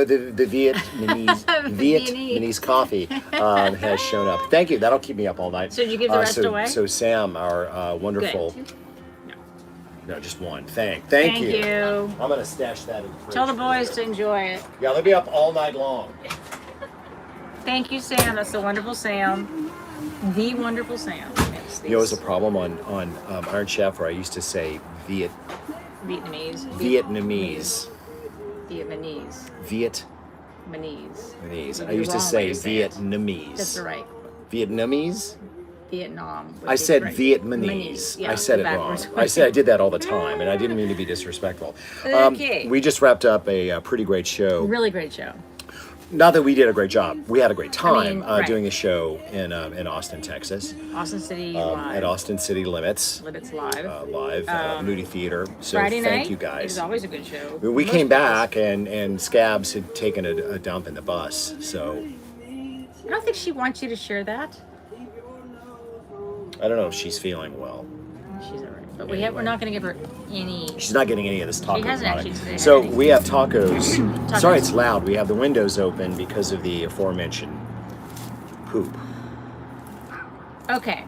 The Vietnamese coffee has shown up. Thank you. That'll keep me up all night. So did you give the rest away? So Sam, our wonderful. Good. No, just one. Thank you. Thank you. I'm gonna stash that in the fridge. Tell the boys to enjoy it. Yeah, they'll be up all night long. Thank you, Sam. That's the wonderful Sam. The wonderful Sam. You know, it was a problem on Iron Chef where I used to say Vietnamese. Vietnamese. I used to say Vietnamese. That's right. Vietnamese? Vietnam. I said Vietnamese. Yeah, I said it wrong. I did that all the time, and I didn't mean to be disrespectful. Okay. We just wrapped up a pretty great show. Really great show. Not that we did a great job. We had a great time right. doing a show in Austin, Texas. Austin City Live. At Austin City Limits. Limits Live. Moody Theater. So Friday night. Thank you guys. It was always a good show. We came back and Scabs had taken a dump in the bus. So I don't think she wants you to share that. I don't know if she's feeling well. She's all right. But we're not going to give her any. She's not getting any of this taco She hasn't product. actually today. So we have tacos. Sorry, it's loud. We have the windows open because of the aforementioned poop. Okay.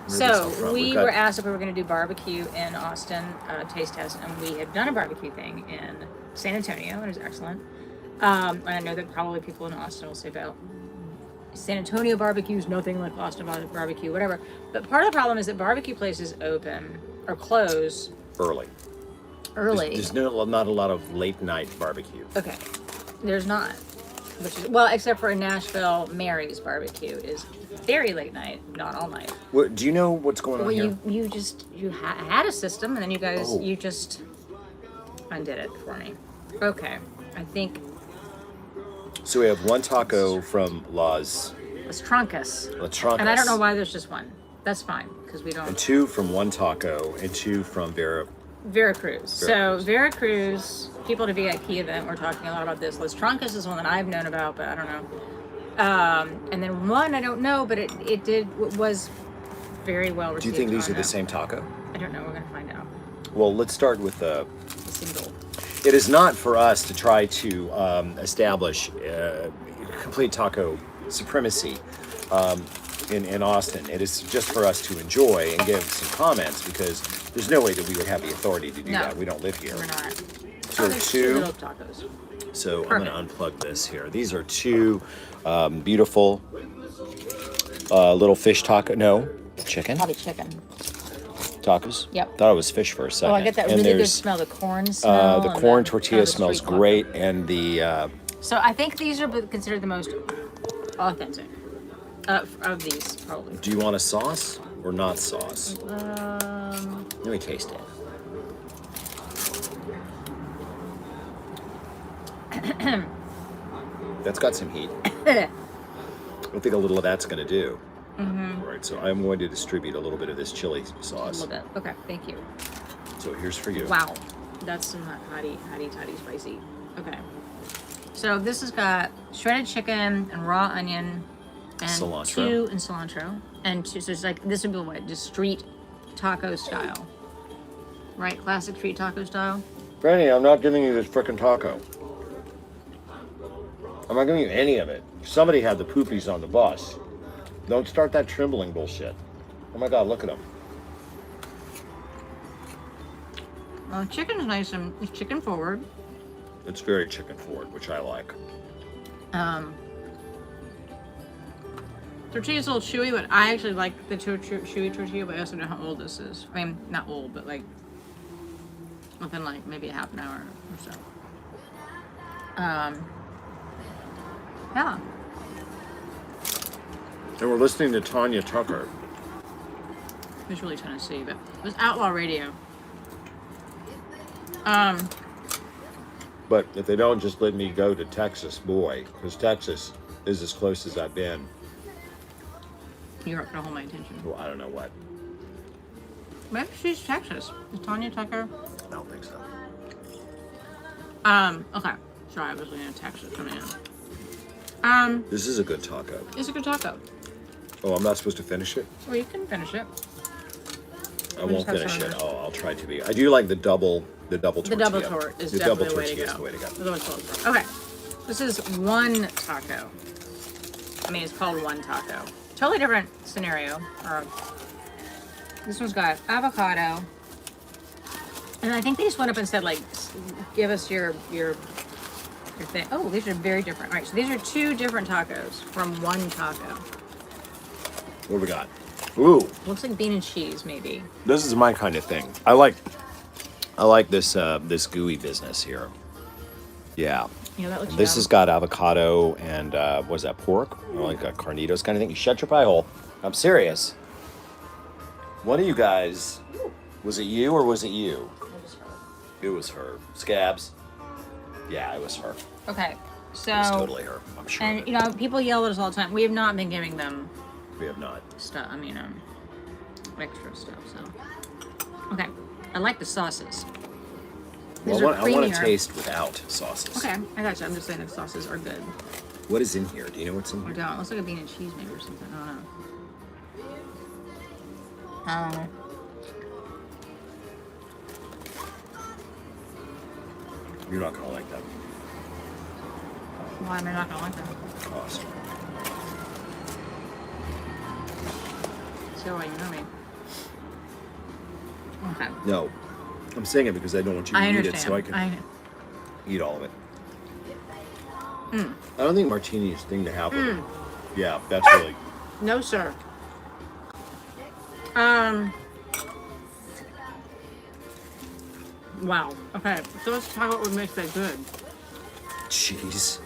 So we were asked if we were going to do barbecue in Austin, taste test, and we had done a barbecue thing in San Antonio. It was excellent. I know that probably people in Austin will say about San Antonio barbecue is nothing like Austin barbecue, whatever. But part of the problem is that barbecue places open or close early. There's not a lot of late night barbecue. Okay, there's not. Which is, well, except for in Nashville, Mary's barbecue is very late night, not all night. Do you know what's going on here? You had a system, and then you just undid it for me. Okay, I think. So we have one taco from Las Trancas. And I don't know why there's just one. That's fine, because we don't. And two from one taco, and two from Veracruz. So Veracruz, people at a VIP event were talking a lot about this. Las Trancas is one that I've known about, but I don't know. And then one I don't know, but it was very well received. Do you think these are the same taco? I don't know. We're gonna find out. Well, let's start with the single. It is not for us to try to establish complete taco supremacy in Austin. It is just for us to enjoy and give some comments because there's no way that we would have the authority to do that. We don't live here. We're not. So two little tacos. So perfect. I'm going to unplug this here. These are two beautiful little fish taco. No, chicken. Probably chicken. Tacos? Yep. Thought it was fish for a second. Oh, I get that really good smell. The corn smell. The corn tortilla smells great, and the. So I think these are considered the most authentic of these, probably. Do you want a sauce or not sauce? Let me taste it. That's got some heat. I think a little of that's going to do. Mm-hmm. All right, so I'm going to distribute a little bit of this chili sauce. A little bit. Okay, thank you. So here's for you. Wow, that's some hotty spicy. Okay, so this has got shredded chicken and raw onion and cilantro and two. So it's like this would be what, just street taco style, right? Classic street taco style. Franny, I'm not giving you this frickin' taco. I'm not giving you any of it. Somebody had the poopies on the bus. Don't start that trembling bullshit. Oh my God, look at them. Well, chicken's nice and it's chicken forward. It's very chicken forward, which I like. Tortilla's a little chewy, but I actually like the chewy tortilla, but I also know how old this is. I mean, not old, but like within like maybe a half an hour or so. Yeah. And we're listening to Tanya Tucker. It was really Tennessee, but it was Outlaw Radio. But if they don't just let me go to Texas, boy, because Texas is as close as I've been. You're not gonna hold my attention. Well, I don't know what. Maybe she's Texas. Is Tanya Tucker? I don't think so. Okay. Sorry, I was looking at Texas coming in. This is a good taco. It's a good taco. Oh, I'm not supposed to finish it? Well, you can finish it. I won't finish it. I'll try to be. I do like the double tortilla. The double tort is definitely the way to go. The double tortilla. Okay, this is one taco. I mean, it's called one taco. Totally different scenario. This one's got avocado, and I think they just went up and said, like, give us your thing. Oh, these are very different. All right, so these are two different tacos from one taco. What do we got? Ooh, Looks like bean and cheese, maybe. this is my kind of thing. I like this this gooey business here. Yeah. Yeah, that looks This yum. has got avocado and what is that, pork? Or like a carnitas kind of thing. You shut your pie hole. I'm serious. One of you guys, was it you or was it you? It was her. Scabs. Yeah, it was her. Okay, so. It was totally her. I'm sure. And, you know, people yell at us all the time. We have not been giving them We have not. stuff, extra stuff, so. Okay, I like the sauces. These Well, are I want to creamier. taste without sauces. Okay, I got you. I'm just saying the sauces are good. What is in here? Do you know what's in Or here? don't. Looks like a bean and cheese maybe or something. I don't know. You're not gonna like that. Why am I not gonna like that? Cost. So why you know me? Okay. No, I'm saying it because I don't want you to I eat understand. it, so I can eat all of it. I don't think martini is a thing to have with it. Yeah, that's really. No, sir. Wow. Okay. So let's talk about what makes that good. Cheese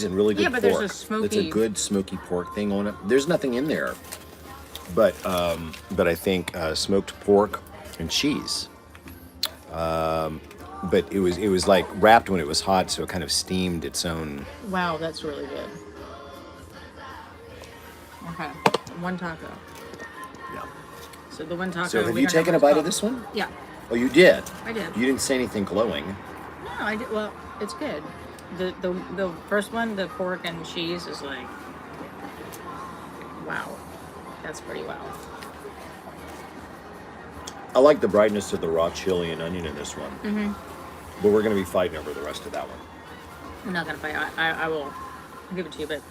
and really good Yeah, but pork. there's a smoky- It's a good smoky pork thing on it. There's nothing in there, but I think smoked pork and cheese. But it was like wrapped when it was hot, so it kind of steamed its own. Wow, that's really good. Okay. One taco. Yeah. So the one taco. So have we you don't know taken a what it's bite of called. this one? Yeah. Oh, you did. I did. You didn't say anything glowing. No, I did. Well, it's good. The first one, the pork and cheese, is like, wow, that's pretty wow. I like the brightness of the raw chili and onion in this one. Mm-hmm. But we're going to be fighting over the rest of that one. I'm not gonna fight. I will give it to you, but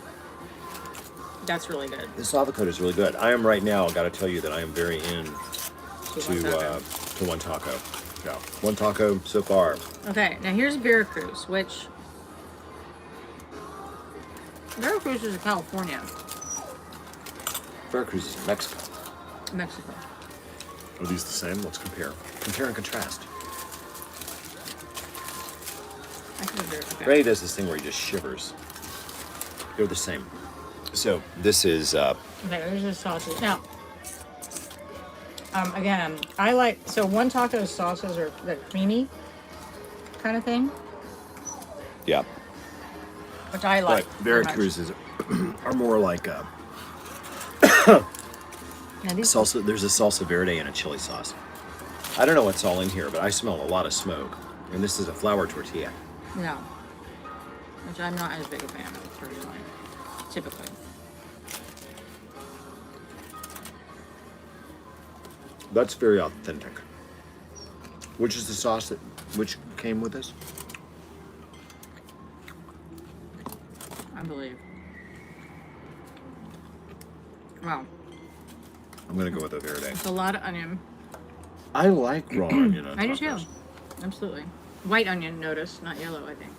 that's really good. This avocado is really good. I am right now. Got to tell you that I am very in to one taco. Yeah, one taco so far. Okay, now here's Veracruz, which Veracruz is in California, Veracruz is in Mexico. Mexico. Are these the same? Let's compare. Compare and contrast. I think they're okay. Ray does this thing where he just shivers. They're the same. So this is. Okay, there's the sauces. Now, again, I like, so one taco's sauces are the creamy kind of thing, Yeah. which I like. But very much. Veracruz's are more like Now these, salsa. There's a salsa verde and a chili sauce. I don't know what's all in here, but I smell a lot of smoke. And this is a flour tortilla. no, which I'm not as big a fan of personally, typically. That's very authentic. Which is the sauce which came with this? I believe. Wow, I'm gonna go with a verde. it's a lot of onion. I like raw onion on I do too. tacos. Absolutely. White onion, notice, not yellow, I think.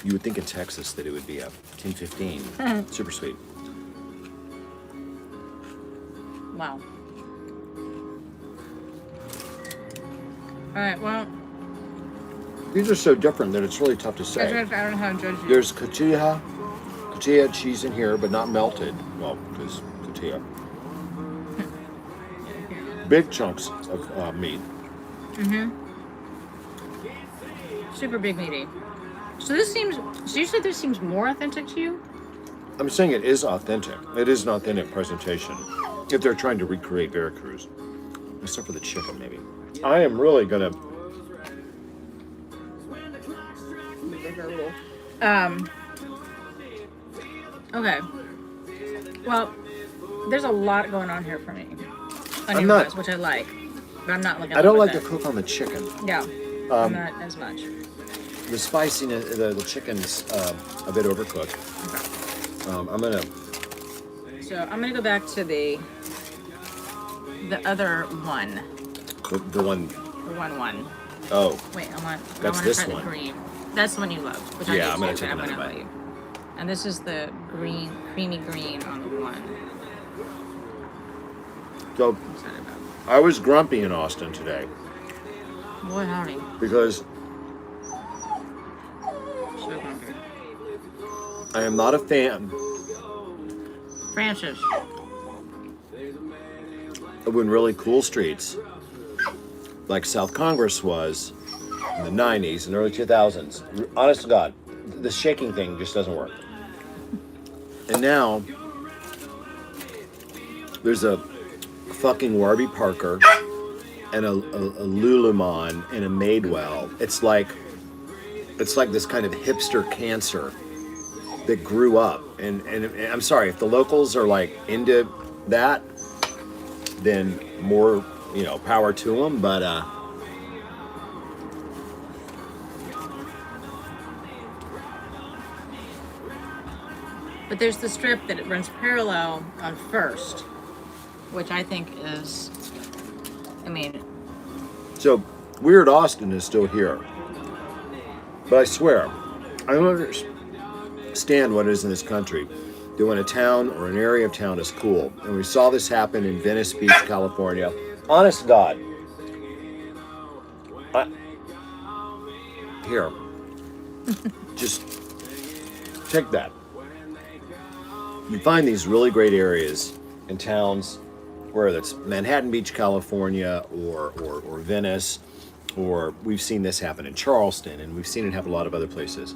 You would think in Texas that it would be a 10-15. Super sweet. Wow. All right, well, These are so different that it's really tough to I say. don't know how to judge you. There's cotija cheese in here, but not melted. Well, because cotija. Big chunks of meat. Super big meaty. So you said this seems more authentic to you? I'm saying it is authentic. It is an authentic presentation. If they're trying to recreate Veracruz. Except for the chicken, maybe. I am really gonna. Okay. Well, there's a lot going on here for me. onion not- rings, which I like, but I'm not like. I don't like to cook on the chicken. Yeah, I'm not as much. The spiciness, the chicken's a bit overcooked. So I'm gonna go back to the other one. The one. The one. Oh. Wait, I want This try one. the green. That's the one you love. Which Yeah, I I'm gonna too, take but another I'm bite. leave. And this is the green, creamy green on the one. So I'm excited about. I was grumpy in Austin today Boy, howdy. because So hungry. I am not a fan Francis. of when really cool streets, like South Congress was in the 90s and early 2000s. Honest to God, the shaking thing just doesn't work. And now there's a fucking Warby Parker and a Lululemon and a Madewell. It's like this kind of hipster cancer that grew up. And I'm sorry, if the locals are like into that, then more, power to them. But But there's the strip that it runs parallel on First, which I think is, so Weird Austin is still here. But I swear, I don't understand what it is in this country that when a town or an area of town is cool. And we saw this happen in Venice Beach, California. Honest to God. Here. Just take that. You find these really great areas in towns, whether it's Manhattan Beach, California, or Venice, or we've seen this happen in Charleston, and we've seen it happen a lot of other places,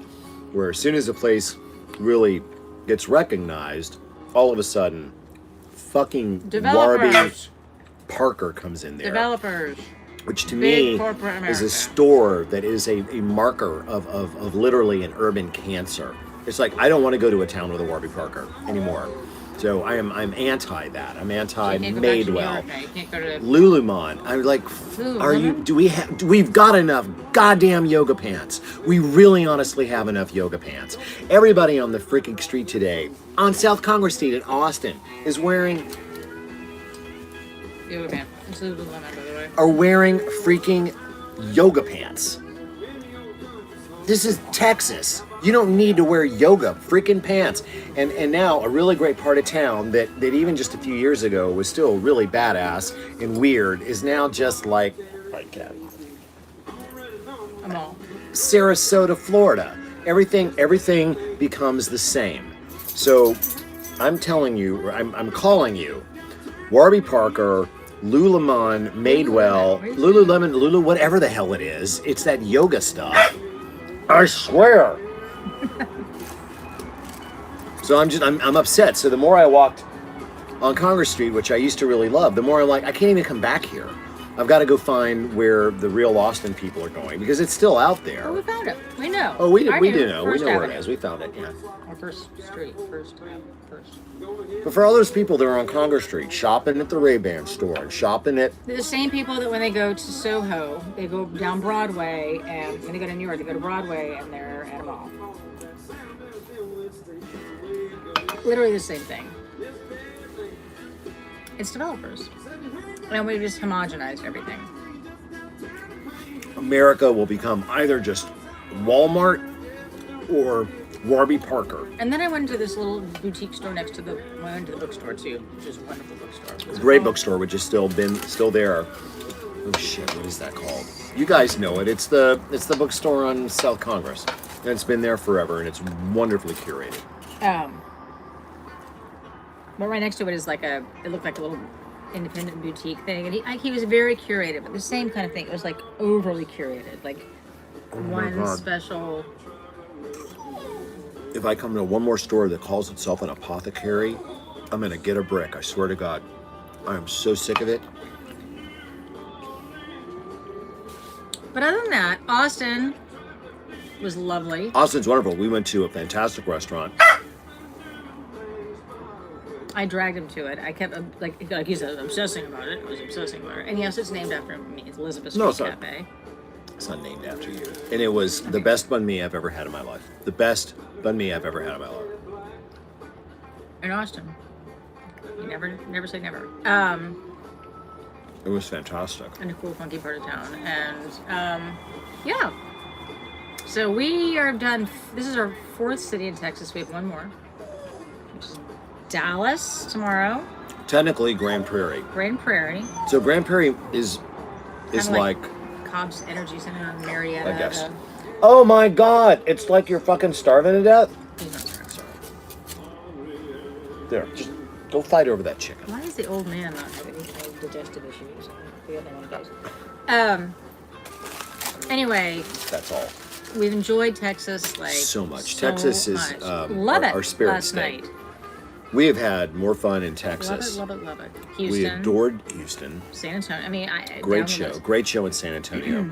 where as soon as a place really gets recognized, all of a sudden, fucking Warby developers. Parker comes in there. Developers. Which to Big me corporate is America. a store that is a marker of literally an urban cancer. It's like, I don't want to go to a town with a Warby Parker anymore. So I'm anti that. I'm anti You can't go back to New Madewell. York now. You can't go to Lululemon. I'm like, Lululemon? we've got enough goddamn yoga pants. We really honestly have enough yoga pants. Everybody on the freaking street today, on South Congress Street in Austin, is wearing yoga pants. It's Lululemon, by the way. are wearing freaking yoga pants. This is Texas. You don't need to wear yoga freaking pants. And now a really great part of town that even just a few years ago was still really badass and weird is now just like I'm all. Sarasota, Florida. Everything becomes the same. So I'm telling you, I'm calling you, Warby Parker, Lululemon, Madewell, Lululemon, whatever the hell it is. It's that yoga stuff. I swear. So I'm upset. So the more I walked on Congress Street, which I used to really love, the more I'm like, I can't even come back here. I've got to go find where the real Austin people are going because it's still out there. Oh, we found it. We know. Oh, we do know. We First know where it Avenue. is. We found it, yeah. Or First Street. First. But for all those people that are on Congress Street, shopping at the Ray-Ban store and shopping at... They're the same people that when they go to Soho, they go down Broadway, and when they go to New York, they go to Broadway, and they're at a mall. Literally the same thing. It's developers. And we just homogenized everything. America will become either just Walmart or Warby Parker. And then I went into this little boutique store next to went into the bookstore too, which is a wonderful bookstore. Great bookstore, which is still there. Oh shit, what is that called? You guys know it. It's the bookstore on South Congress. And it's been there forever, and it's wonderfully curated. But right next to it is it looked like a little independent boutique thing, and he was very curated, but the same kind of thing. It was like overly curated, like one special. If I come to one more store that calls itself an apothecary, I'm gonna get a brick. I swear to God, I am so sick of it. But other than that, Austin was lovely. Austin's wonderful. We went to a fantastic restaurant. I dragged him to it. I kept like he said, obsessing about it. I was obsessing about it. And yes, it's named after me. It's Elizabeth Street Cafe. It's not named after you. And it was the best banh mi I've ever had in my life. The best banh mi I've ever had in my life. In Austin. You never say never. It was fantastic. In a cool, funky part of town. And yeah. So we are done. This is our 4th city in Texas. We have one more, which is Dallas tomorrow. Technically, Grand Prairie. Grand Prairie. So Grand Prairie is like Cobb's Energy Center in Marietta. I guess. Oh my God! It's like you're fucking starving to death. He's not starving. Sorry. There, just go fight over that chicken. Why is the old man not having any digestive issues? The other one does. Anyway. That's all. We've enjoyed Texas so much. Texas is love it. Our spirit Last state. night. We have had more fun in Texas. Love it. Houston. We adored Houston. San Antonio. I mean, great show in San Antonio.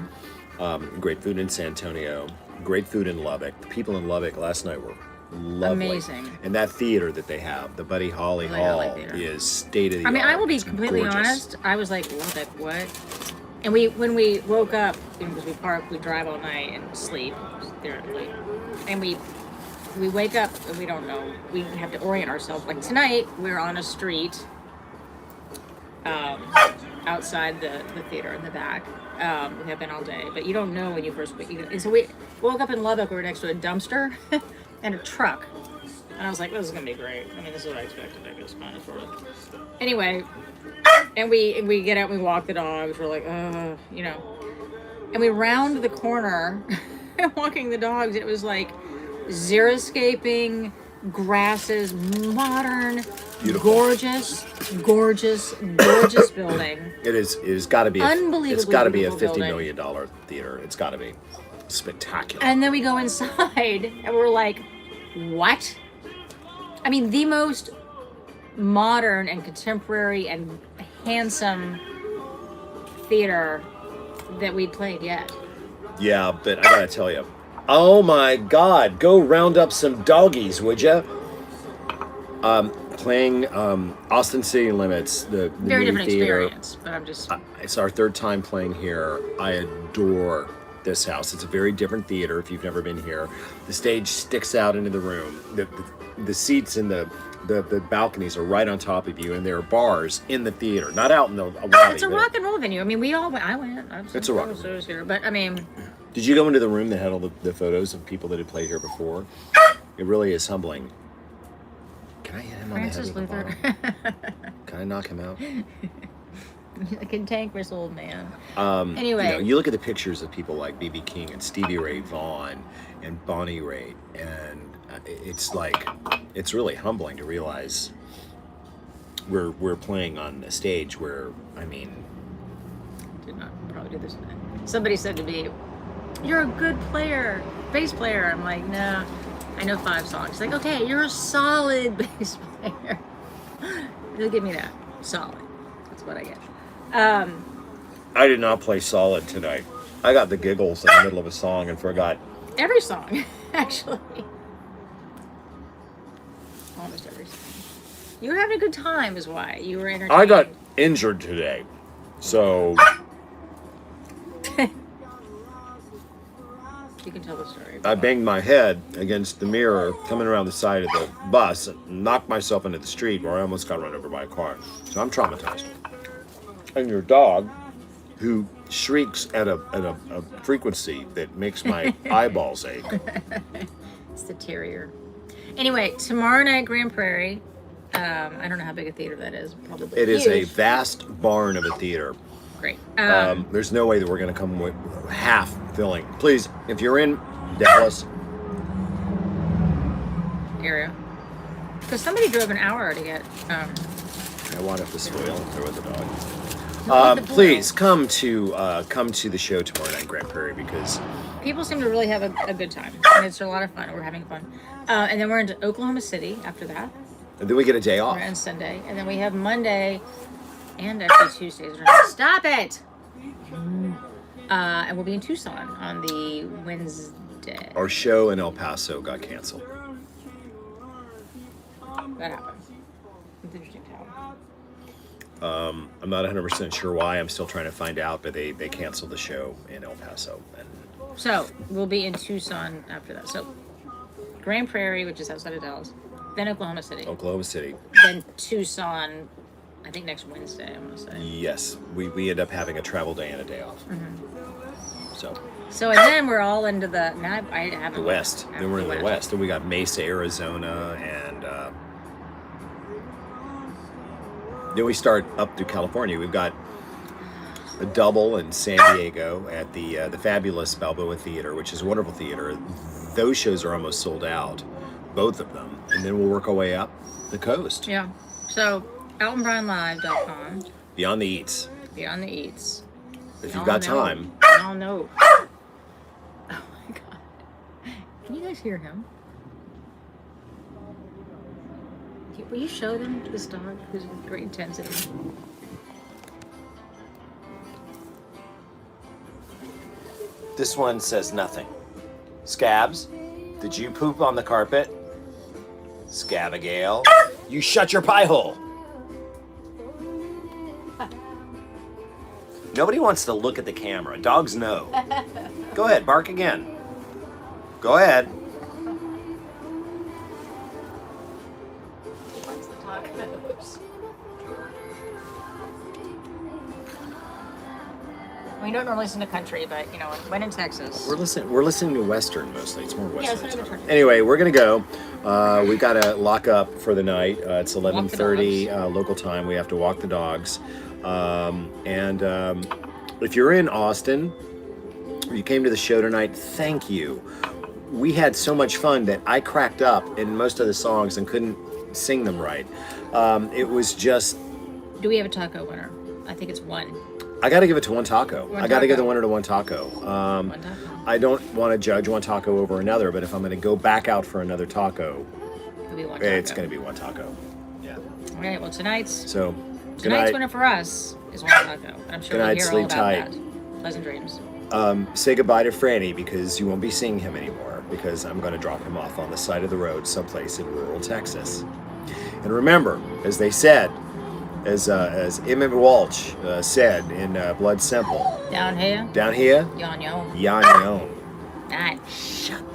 Great food in San Antonio. Great food in Lubbock. The people in Lubbock last night were lovely. Amazing. And that theater that they have, the Buddy Holly Hall, is state of the art. I mean, I will be completely honest. I was like, Lubbock, what? And when we woke up, because we drive all night and sleep there late, and we wake up and we don't know. We have to orient ourselves. Like tonight, we're on a street outside the theater in the back. We have been all day, but you don't know when you first wake up. And so we woke up in Lubbock. We were next to a dumpster and a truck, and I was like, "This is gonna be great." I mean, this is what I expected. I guess, kind of, sort of. Anyway. And we get out and we walk the dogs. We're like, you know. And we round the corner walking the dogs. And it was like xeriscaping, grasses, modern, beautiful, gorgeous building. It is got to be unbelievably. It's got to be a $50 building. million theater. It's got to be spectacular. And then we go inside and we're like, what? I mean, the most modern and contemporary and handsome theater that we played yet. Yeah, but I gotta tell you, oh my God, go round up some doggies, would you? Playing Austin City Limits, the very new different theater. experience, but I'm just. It's our 3rd time playing here. I adore this house. It's a very different theater. If you've never been here, the stage sticks out into the room. The seats in the balconies are right on top of you, and there are bars in the theater, not out in the lobby. It's a rock and roll venue. I mean, we all went. I went. It's a rock and roll. Here, but I mean. Did you go into the room that had all the photos of people that had played here before? It really is humbling. Can I hit him Francis on the head with Luther. a bottle? Can I knock him out? A cantankerous old man. Anyway, you look at the pictures of people like B.B. King and Stevie Ray Vaughan and Bonnie Raitt, and it's like, it's really humbling to realize we're playing on a stage where, I mean, did not probably do this. Somebody said to me, "You're a good player, bass player." I'm like, "No, I know 5 songs." She's like, "Okay, you're a solid bass player." They'll give me that solid. That's what I get. I did not play solid tonight. I got the giggles in the middle of a song and forgot every song, actually. Almost every song. You were having a good time, is why you were entertained. I got injured today, so you can tell the story. I banged my head against the mirror coming around the side of the bus and knocked myself into the street where I almost got run over by a car. So I'm traumatized. And your dog, who shrieks at a frequency that makes my eyeballs ache. It's the terrier. Anyway, tomorrow night, Grand Prairie. I don't know how big a theater that is. Probably It is huge. a vast barn of a theater. Great. There's no way that we're going to come with half filling. Please, if you're in Dallas area, because somebody drove an hour to get. I want up the spoil if there was a dog. The Please come to the show tomorrow night in Grand Prairie, because people seem to really have a good time, and it's a lot of fun. We're having fun, and then we're into Oklahoma City after that. And then we get a day off. We're on Sunday, and then we have Monday and actually Tuesdays. Stop it! And we'll be in Tucson on the Wednesday. Our show in El Paso got canceled. That happened. interesting town. I'm not 100% sure why. I'm still trying to find out, but they canceled the show in El Paso. And So we'll be in Tucson after that. So Grand Prairie, which is outside of Dallas, then Oklahoma City, Oklahoma City. then Tucson. I think next Wednesday. I'm gonna say. Yes, we end up having a travel day and a day off. So and then we're all into the now. I haven't The West. Then we're in the West, and we got Mesa, Arizona, and then we start up through California. We've got a double in San Diego at the fabulous Balboa Theater, which is a wonderful theater. Those shows are almost sold out, both of them, and then we'll work our way up the coast. Yeah. So AltonBrownLive.com. Beyond the Eats. Beyond the Eats. If you've got time. Y'all know. Oh my god. Can you guys hear him? Will you show them this dog who's with great intensity? This one says nothing. Scabs, did you poop on the carpet? Scabigail, you shut your pie hole. Nobody wants to look at the camera. Dogs know. Go ahead, bark again. Go ahead. What's the tacos? We don't normally listen to country, but you know, when in Texas. We're listening to Western mostly. It's more Yeah, Western. it's not even country. Anyway, we're gonna go. We've got to lock up for the night. It's 11:30 local time. We have to walk the dogs. If you're in Austin, or you came to the show tonight, thank you. We had so much fun that I cracked up in most of the songs and couldn't sing them right. It was just. Do we have a taco winner? I think it's one. I got to give it to One Taco. One I got to give the Taco. winner to One Taco. One taco. I don't want to judge one taco over another, but if I'm going to go back out for another taco, It'll be one taco. it's going to be One Taco. Yeah. All right. Well, tonight's So, good tonight's night. winner for us is one taco. I'm sure Good we'll night, hear all sleep about tight. that. Pleasant dreams. Say goodbye to Franny because you won't be seeing him anymore because I'm going to drop him off on the side of the road someplace in rural Texas. And remember, as they said, as Emmett Walsh said in Blood Simple, Down here. down here, Yon yo. yon yon. Night. Shut the